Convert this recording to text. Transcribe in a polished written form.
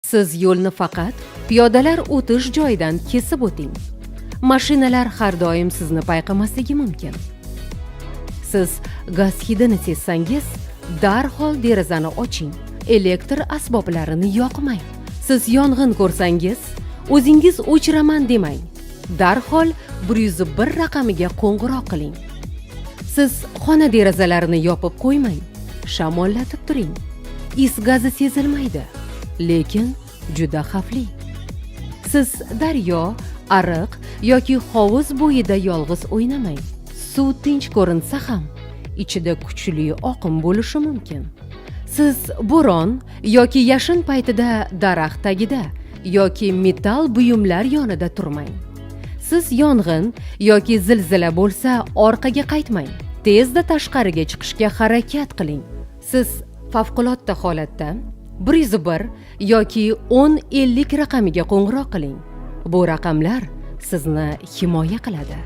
Siz yo'lni faqat piyodalar o'tish joyidan kesib o'ting. Mashinalar har doim sizni payqamasligi mumkin. Siz gaz hidini sezsangiz, darhol derazani oching. Elektr asboblarini yoqmang. Siz yong'in ko'rsangiz, o'zingiz o'chiraman demang. Darhol 101 raqamiga qo'ng'iroq qiling. Siz xona derazalarini yopib qo'ymang. Shamollatib turing. Is gazi sezilmaydi, lekin juda xavfli. Siz daryo, ariq yoki hovuz bo'yida yolg'iz o'ynamang. Suv tinch ko'rinsa ham, ichida kuchli oqim bo'lishi mumkin. Siz bo'ron yoki yashin paytida daraxt tagida yoki metall buyumlar yonida turmang. Siz yong'in yoki zilzila bo'lsa, orqaga qaytmang. Tezda tashqariga chiqishga harakat qiling. Siz favqulodda holatda 101 yoki 1050 raqamiga qo'ng'iroq qiling. Bu raqamlar sizni himoya qiladi.